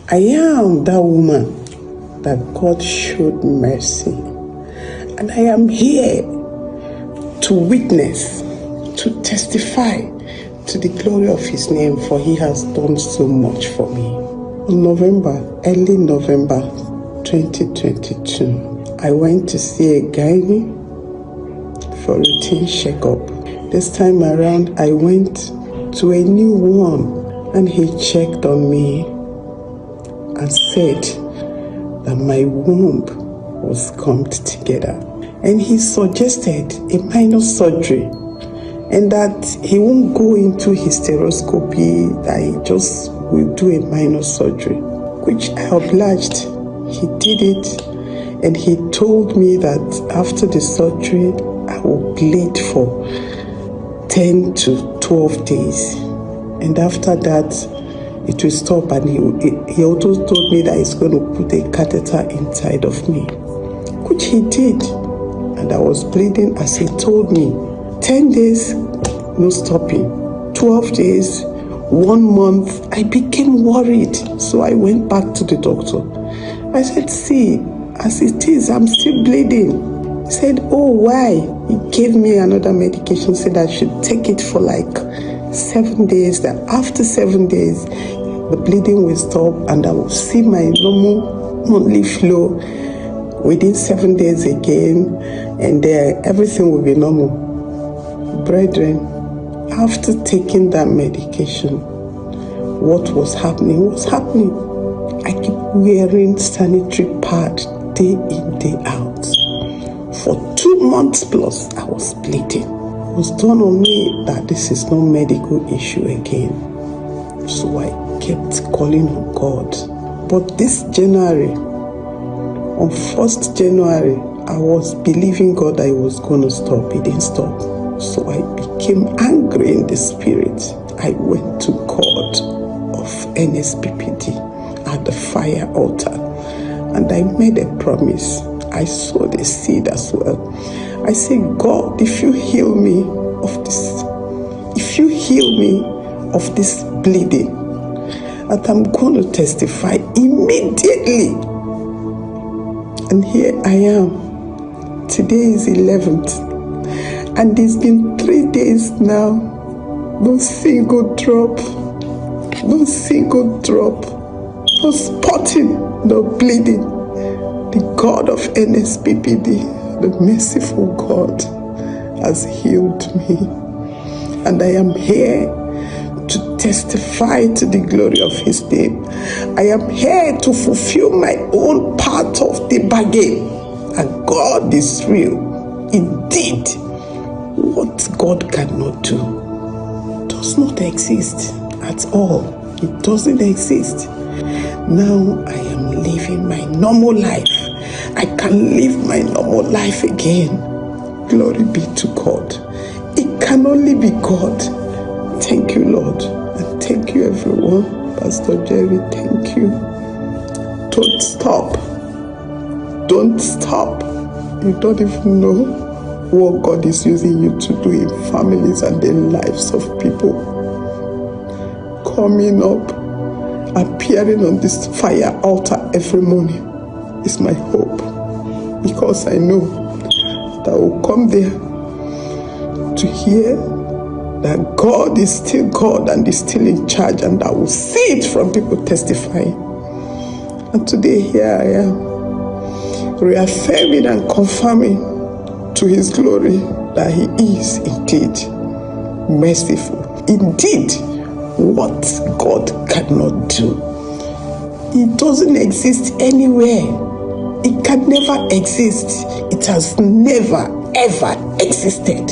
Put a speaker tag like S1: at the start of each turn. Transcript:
S1: I am that woman that God showed mercy. And I am here to witness, to testify to the glory of his name, for he has done so much for me. In early November 2022, I went to see a gynae for routine checkup. This time around, I went to a new one, and he checked on me and said that my womb was gummed together. And he suggested a minor surgery, and that he won't go into hysteroscopy, that he just will do a minor surgery, which I obliged. He did it, and he told me that after the surgery, I will bleed for 10 to 12 days. And after that, it will stop. And he also told me that he's going to put a catheter inside of me, which he did. And I was bleeding as he told me. 10 days, no stopping. 12 days, 1 month. I became worried. So I went back to the doctor. I said, see, as it is, I'm still bleeding. He said, oh, why? He gave me another medication, said I should take it for like 7 days, that after 7 days, the bleeding will stop and I will see my normal monthly flow within 7 days again, and everything will be normal. Brethren, after taking that medication, what was happening was happening. I keep wearing sanitary pad day in, day out. For 2 months plus, I was bleeding. It was done on me that this is no medical issue again. So I kept calling on God. But this January, on 1st January, I was believing God that it was going to stop. It didn't stop. So I became angry in the spirit. I went to God of Nsppd at the fire altar, and I made a promise. I sowed a seed as well. I said, God, if you heal me of this bleeding, that I'm going to testify immediately. And here I am. Today is 11th, and it's been 3 days now. No single drop, no spotting, no bleeding. The God of Nsppd, the merciful God, has healed me. And I am here to testify to the glory of his name. I am here to fulfill my own part of the bargain. And God is real. Indeed, what God cannot do does not exist at all. It doesn't exist. Now I am living my normal life. I can live my normal life again. Glory be to God. It can only be God. Thank you, Lord. And thank you, everyone. Pastor Jerry, thank you. Don't stop. Don't stop. You don't even know what God is using you to do in families and the lives of people. Coming up, appearing on this fire altar every morning is my hope, because I know that I will come there to hear that God is still God and is still in charge, and I will see it from people testifying. And today here I am, reaffirming and confirming to his glory that he is indeed merciful. Indeed, what God cannot do, it doesn't exist anywhere. It can never exist. It has never ever existed.